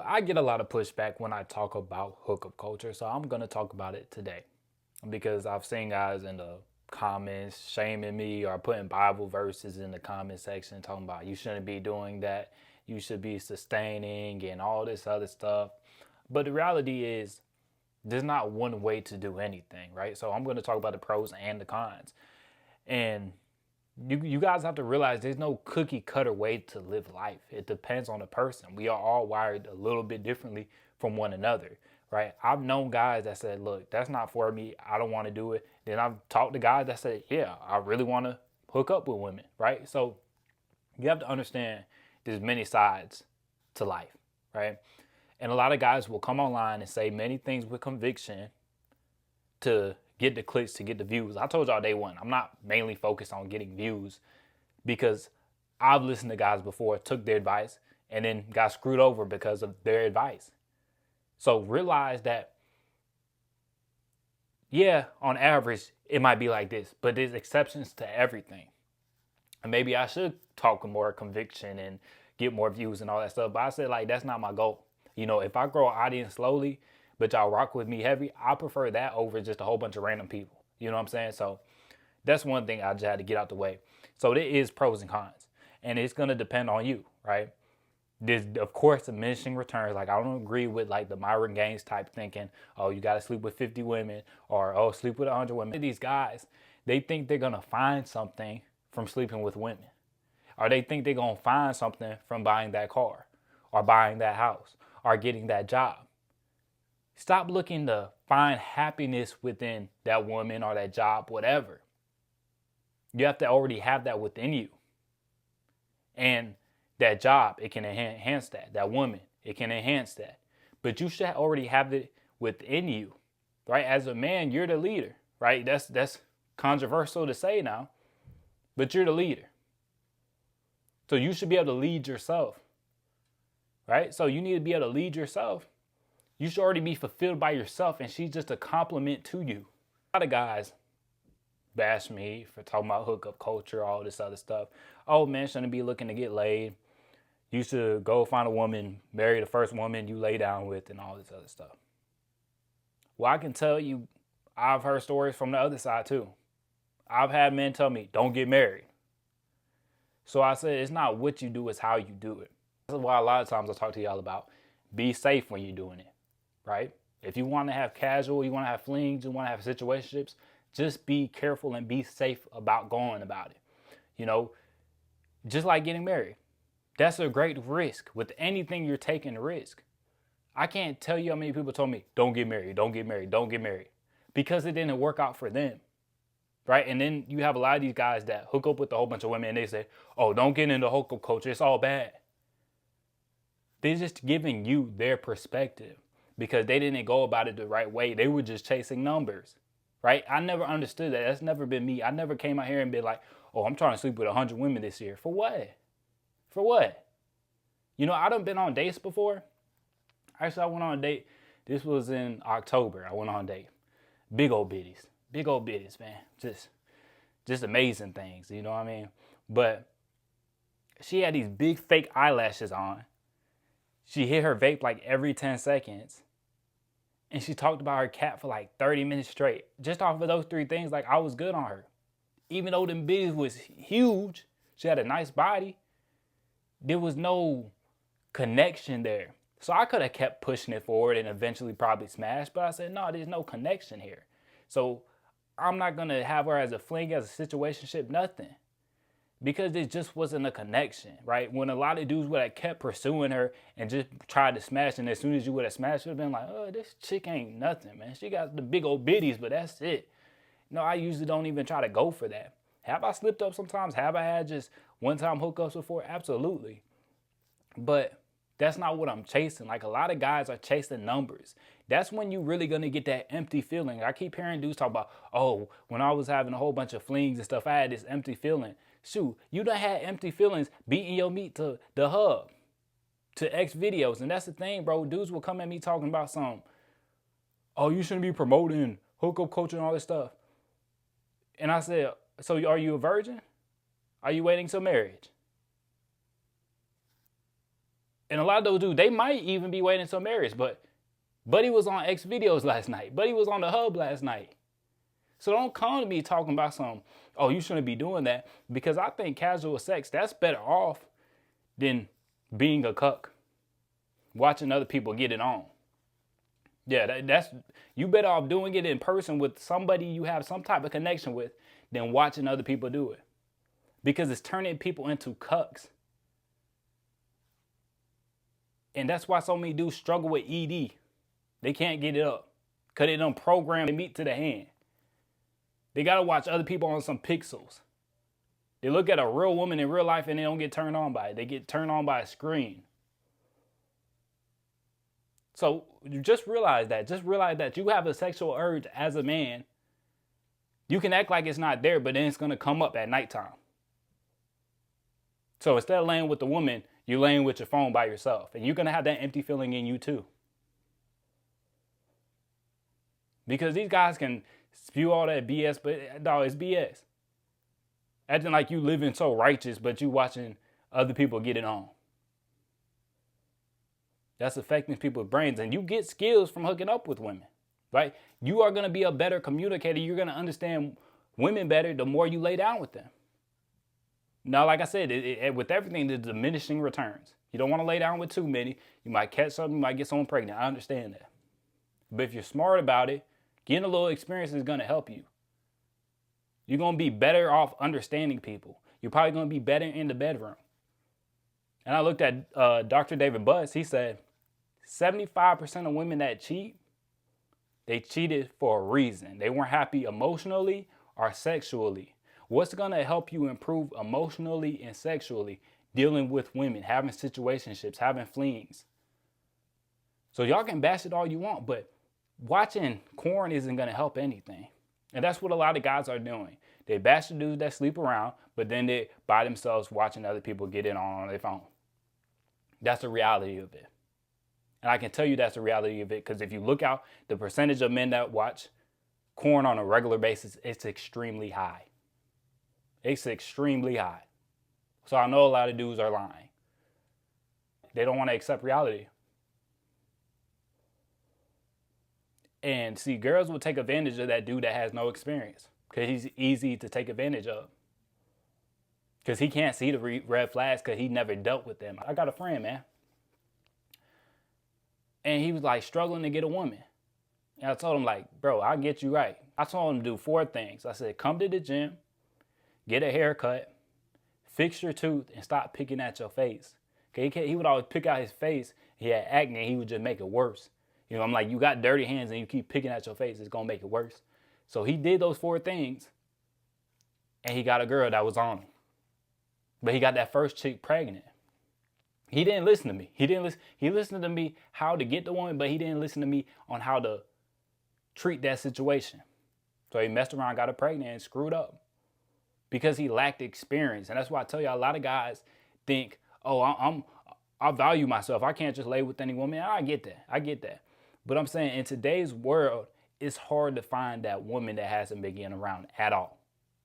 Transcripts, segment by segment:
I get a lot of pushback when I talk about hookup culture, so I'm gonna talk about it today because I've seen guys in the comments shaming me or putting Bible verses in the comment section talking about you shouldn't be doing that, you should be sustaining and all this other stuff. But the reality is, there's not one way to do anything, right? So I'm gonna talk about the pros and the cons. And you guys have to realize there's no cookie cutter way to live life. It depends on the person. We are all wired a little bit differently from one another, right? I've known guys that said, look, that's not for me. I don't want to do it. Then I've talked to guys that said, yeah, I really want to hook up with women, right? So you have to understand there's many sides to life, right? And a lot of guys will come online and say many things with conviction to get the clicks, to get the views. I told y'all day one, I'm not mainly focused on getting views because I've listened to guys before, took their advice, and then got screwed over because of their advice. So realize that, yeah, on average, it might be like this, but there's exceptions to everything. And maybe I should talk with more conviction and get more views and all that stuff. But I said, like, that's not my goal. You know, if I grow an audience slowly, but y'all rock with me heavy, I prefer that over just a whole bunch of random people. You know what I'm saying? So that's one thing I just had to get out the way. So there is pros and cons. And it's going to depend on you, right? There's, of course, diminishing returns. Like, I don't agree with, like, the Myron Gaines type thinking, oh, you got to sleep with 50 women or, oh, sleep with 100 women. These guys, they think they're going to find something from sleeping with women. Or they think they're going to find something from buying that car or buying that house or getting that job. Stop looking to find happiness within that woman or that job, whatever. You have to already have that within you. And that job, it can enhance that. That woman, it can enhance that. But you should already have it within you, right? As a man, you're the leader, right? That's controversial to say now, but you're the leader. So you should be able to lead yourself, right? So you need to be able to lead yourself. You should already be fulfilled by yourself, and she's just a compliment to you. A lot of guys bash me for talking about hookup culture, all this other stuff. Oh, man, shouldn't be looking to get laid. You should go find a woman, marry the first woman you lay down with, and all this other stuff. Well, I can tell you, I've heard stories from the other side too. I've had men tell me, don't get married. So I said, it's not what you do, it's how you do it. That's why a lot of times I talk to y'all about be safe when you're doing it, right? If you want to have casual, you want to have flings, you want to have situationships, just be careful and be safe about going about it. You know, just like getting married. That's a great risk. With anything you're taking a risk. I can't tell you how many people told me, don't get married, don't get married, don't get married. Because it didn't work out for them. Right? And then you have a lot of these guys that hook up with a whole bunch of women and they say, oh, don't get into hookup culture, it's all bad. They're just giving you their perspective because they didn't go about it the right way. They were just chasing numbers. Right? I never understood that. That's never been me. I never came out here and been like, oh, I'm trying to sleep with 100 women this year. For what? For what? You know, I done been on dates before. Actually, I went on a date. This was in October. I went on a date. Big old bitties. Big old bitties, man. Just amazing things, you know what I mean? But she had these big fake eyelashes on. She hit her vape like every 10 seconds. And she talked about her cat for like 30 minutes straight. Just off of those three things, like I was good on her. Even though them bitties was huge, she had a nice body. There was no connection there. So I could have kept pushing it forward and eventually probably smashed, but I said, no, there's no connection here. So I'm not going to have her as a fling, as a situationship, nothing. Because there just wasn't a connection, right? When a lot of dudes would have kept pursuing her and just tried to smash, and as soon as you would have smashed, it would have been like, oh, this chick ain't nothing, man. She got the big old bitties, but that's it. No, I usually don't even try to go for that. Have I slipped up sometimes? Have I had just one-time hookups before? Absolutely. But that's not what I'm chasing. Like a lot of guys are chasing numbers. That's when you really gonna get that empty feeling. I keep hearing dudes talk about, oh, when I was having a whole bunch of flings and stuff, I had this empty feeling. Shoot, you done had empty feelings beating your meat to the hub, to X videos. And that's the thing, bro. Dudes will come at me talking about some, oh, you shouldn't be promoting hookup culture and all this stuff. And I said, so are you a virgin? Are you waiting till marriage? And a lot of those dudes, they might even be waiting until marriage, but Buddy was on X videos last night. Buddy was on the hub last night. So don't come to me talking about some, oh, you shouldn't be doing that. Because I think casual sex, that's better off than being a cuck, watching other people get it on. Yeah, that's you better off doing it in person with somebody you have some type of connection with than watching other people do it. Because it's turning people into cucks. And that's why so many dudes struggle with ED. They can't get it up. Because they don't program the meat to the hand. They got to watch other people on some pixels. They look at a real woman in real life and they don't get turned on by it. They get turned on by a screen. So just realize that. Just realize that you have a sexual urge as a man. You can act like it's not there, but then it's going to come up at nighttime. So instead of laying with the woman, you're laying with your phone by yourself. And you're going to have that empty feeling in you too. Because these guys can spew all that BS, but dog, it's BS. Acting like you living so righteous, but you watching other people get it on. That's affecting people's brains. And you get skills from hooking up with women, right? You are going to be a better communicator. You're going to understand women better the more you lay down with them. Now, like I said, with everything, there's diminishing returns. You don't want to lay down with too many. You might catch something, you might get someone pregnant. I understand that. But if you're smart about it, getting a little experience is going to help you. You're going to be better off understanding people. You're probably going to be better in the bedroom. And I looked at Dr. David Buss. He said 75% of women that cheat, they cheated for a reason. They weren't happy emotionally or sexually. What's going to help you improve emotionally and sexually? Dealing with women, having situationships, having flings. So y'all can bash it all you want, but watching porn isn't going to help anything. And that's what a lot of guys are doing. They bash the dudes that sleep around, but then they by themselves watching other people get it on their phone. That's the reality of it. And I can tell you that's the reality of it because if you look out the percentage of men that watch porn on a regular basis, it's extremely high. It's extremely high. So I know a lot of dudes are lying. They don't want to accept reality. And see, girls will take advantage of that dude that has no experience because he's easy to take advantage of. Because he can't see the red flags because he never dealt with them. I got a friend, man. And he was like struggling to get a woman. And I told him like, bro, I'll get you right. I told him to do 4 things. I said, come to the gym, get a haircut, fix your tooth, and stop picking at your face. Okay, he would always pick out his face. He had acne, and he would just make it worse. You know, I'm like, you got dirty hands and you keep picking at your face, it's going to make it worse. So he did those 4 things, and he got a girl that was on him. But he got that first chick pregnant. He didn't listen to me. He listened to me how to get the woman, but he didn't listen to me on how to treat that situation. So he messed around, got her pregnant, and screwed up. Because he lacked experience. And that's why I tell you, a lot of guys think, oh, I value myself. I can't just lay with any woman. I get that. But I'm saying in today's world, it's hard to find that woman that hasn't been getting around at all,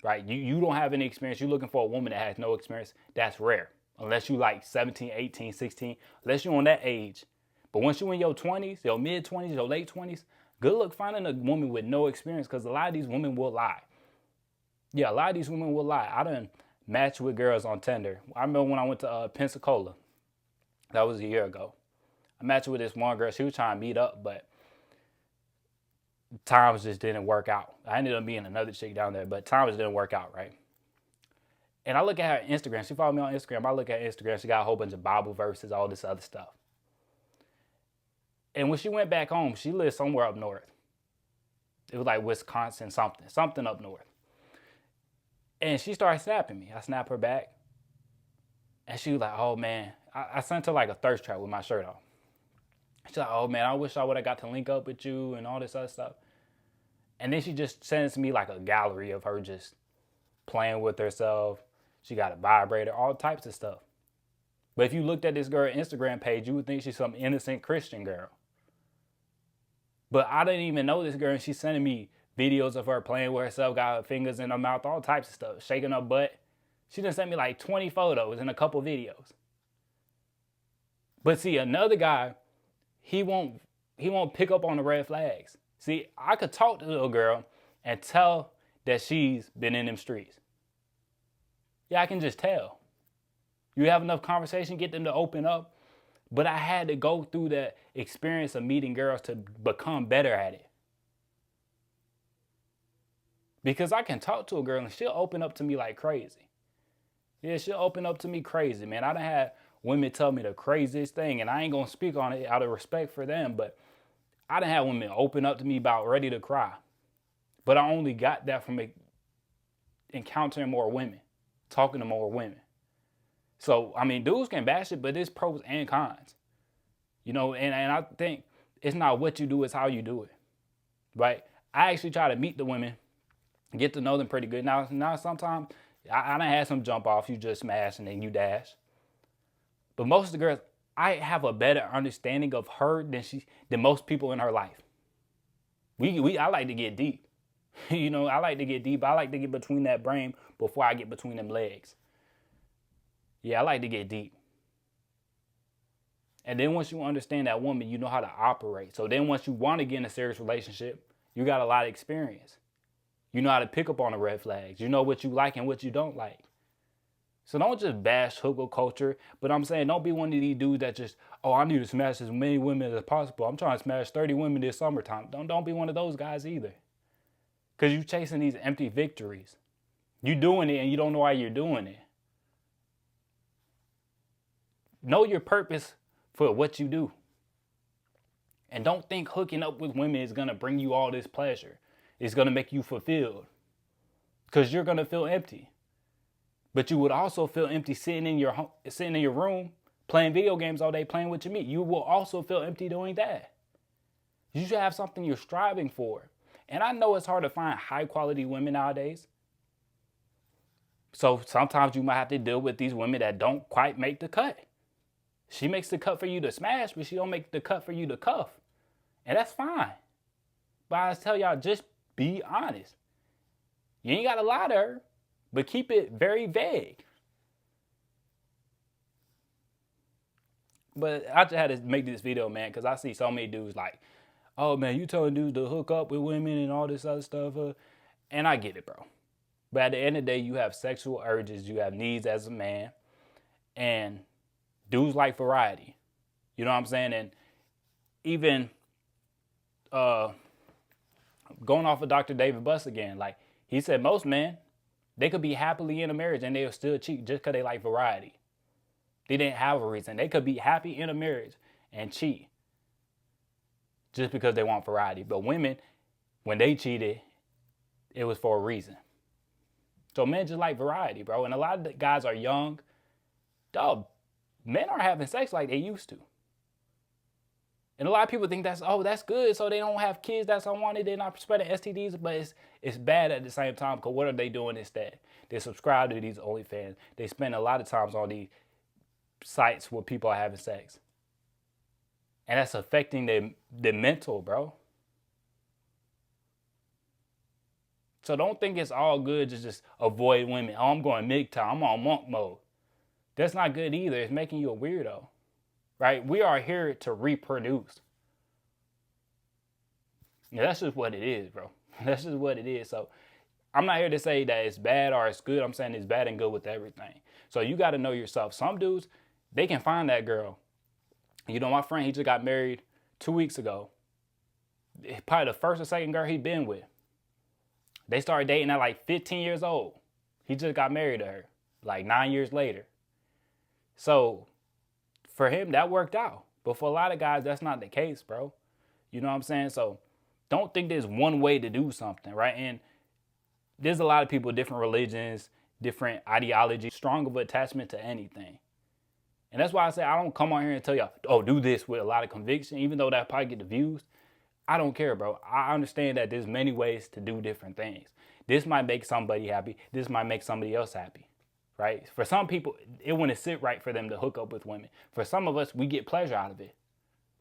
right? You don't have any experience. You're looking for a woman that has no experience. That's rare. Unless you like 17, 18, 16, unless you're on that age. But once you're in your 20s, your mid-20s, your late 20s, good luck finding a woman with no experience because a lot of these women will lie. Yeah, a lot of these women will lie. I done matched with girls on Tinder. I remember when I went to Pensacola. That was a year ago. I matched with this one girl. She was trying to meet up, but times just didn't work out. I ended up being another chick down there, but times didn't work out, right? And I look at her Instagram. She followed me on Instagram. I look at Instagram. She got a whole bunch of Bible verses, all this other stuff. And when she went back home, she lived somewhere up north. It was like Wisconsin, something up north. And she started snapping me. I snapped her back. And she was like, oh, man. I sent her like a thirst trap with my shirt off. She's like, oh, man, I wish I would have got to link up with you and all this other stuff. And then she just sends me like a gallery of her just playing with herself. She got a vibrator, all types of stuff. But if you looked at this girl's Instagram page, you would think she's some innocent Christian girl. But I didn't even know this girl, and she's sending me videos of her playing with herself, got her fingers in her mouth, all types of stuff, shaking her butt. She done sent me like 20 photos and a couple videos. But see, another guy, he won't pick up on the red flags. See, I could talk to a girl and tell that she's been in them streets. Yeah, I can just tell. You have enough conversation, get them to open up. But I had to go through that experience of meeting girls to become better at it. Because I can talk to a girl and she'll open up to me like crazy. Yeah, she'll open up to me crazy, man. I done had women tell me the craziest thing, and I ain't gonna speak on it out of respect for them, but I done had women open up to me about ready to cry. But I only got that from encountering more women, talking to more women. So, I mean, dudes can bash it, but there's pros and cons. You know, and I think it's not what you do, it's how you do it. Right? I actually try to meet the women, get to know them pretty good. Now sometimes I done had some jump off, you just smash and then you dash. But most of the girls, I have a better understanding of her than most people in her life. I like to get deep. You know, I like to get deep. I like to get between that brain before I get between them legs. Yeah, I like to get deep. And then once you understand that woman, you know how to operate. So then once you want to get in a serious relationship, you got a lot of experience. You know how to pick up on the red flags. You know what you like and what you don't like. So don't just bash hookup culture, but I'm saying don't be one of these dudes that just, oh, I need to smash as many women as possible. I'm trying to smash 30 women this summertime. Don't be one of those guys either. Because you're chasing these empty victories. You're doing it and you don't know why you're doing it. Know your purpose for what you do. And don't think hooking up with women is going to bring you all this pleasure. It's going to make you fulfilled. Because you're going to feel empty. But you would also feel empty sitting in your room, playing video games all day, playing with your meat. You will also feel empty doing that. You should have something you're striving for. And I know it's hard to find high quality women nowadays. So sometimes you might have to deal with these women that don't quite make the cut. She makes the cut for you to smash, but she don't make the cut for you to cuff. And that's fine. But I tell y'all, just be honest. You ain't got to lie to her, but keep it very vague. But I just had to make this video, man, because I see so many dudes like, oh, man, you telling dudes to hook up with women and all this other stuff. And I get it, bro. But at the end of the day, you have sexual urges. You have needs as a man. And dudes like variety. You know what I'm saying? And even going off of Dr. David Buss again, like he said, most men, they could be happily in a marriage and they'll still cheat just because they like variety. They didn't have a reason. They could be happy in a marriage and cheat just because they want variety. But women, when they cheated, it was for a reason. So men just like variety, bro. And a lot of the guys are young. Dog, men aren't having sex like they used to. And a lot of people think that's good, so they don't have kids that's unwanted, they're not spreading STDs, but it's bad at the same time, because what are they doing instead? They subscribe to these OnlyFans. They spend a lot of times on these sites where people are having sex. And that's affecting their mental, bro. So don't think it's all good to just avoid women. Oh, I'm going MGTOW, I'm on monk mode. That's not good either. It's making you a weirdo. Right? We are here to reproduce. Yeah, that's just what it is, bro. That's just what it is. So I'm not here to say that it's bad or it's good. I'm saying it's bad and good with everything. So you got to know yourself. Some dudes, they can find that girl. You know, my friend, he just got married 2 weeks ago. Probably the first or second girl he'd been with. They started dating at like 15 years old. He just got married to her like 9 years later. So for him, that worked out. But for a lot of guys, that's not the case, bro. You know what I'm saying? So don't think there's one way to do something, right? And there's a lot of people, different religions, different ideologies, strong of attachment to anything. And that's why I say I don't come on here and tell y'all, oh, do this with a lot of conviction, even though that probably get the views. I don't care, bro. I understand that there's many ways to do different things. This might make somebody happy. This might make somebody else happy. Right? For some people, it wouldn't sit right for them to hook up with women. For some of us, we get pleasure out of it.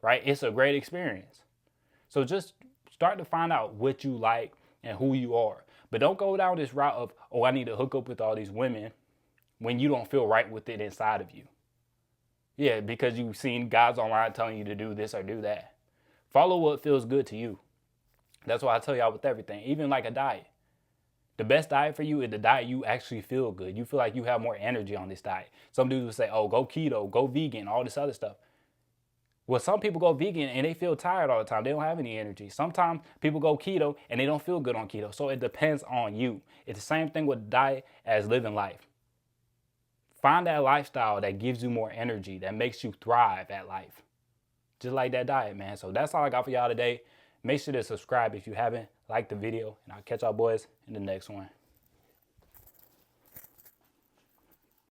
Right? It's a great experience. So just start to find out what you like and who you are. But don't go down this route of, oh, I need to hook up with all these women when you don't feel right with it inside of you. Yeah, because you've seen guys online telling you to do this or do that. Follow what feels good to you. That's why I tell y'all with everything, even like a diet. The best diet for you is the diet you actually feel good. You feel like you have more energy on this diet. Some dudes will say, oh, go keto, go vegan, all this other stuff. Well, some people go vegan and they feel tired all the time. They don't have any energy. Sometimes people go keto and they don't feel good on keto. So it depends on you. It's the same thing with diet as living life. Find that lifestyle that gives you more energy, that makes you thrive at life. Just like that diet, man. So that's all I got for y'all today. Make sure to subscribe if you haven't. Like the video, and I'll catch y'all boys in the next one.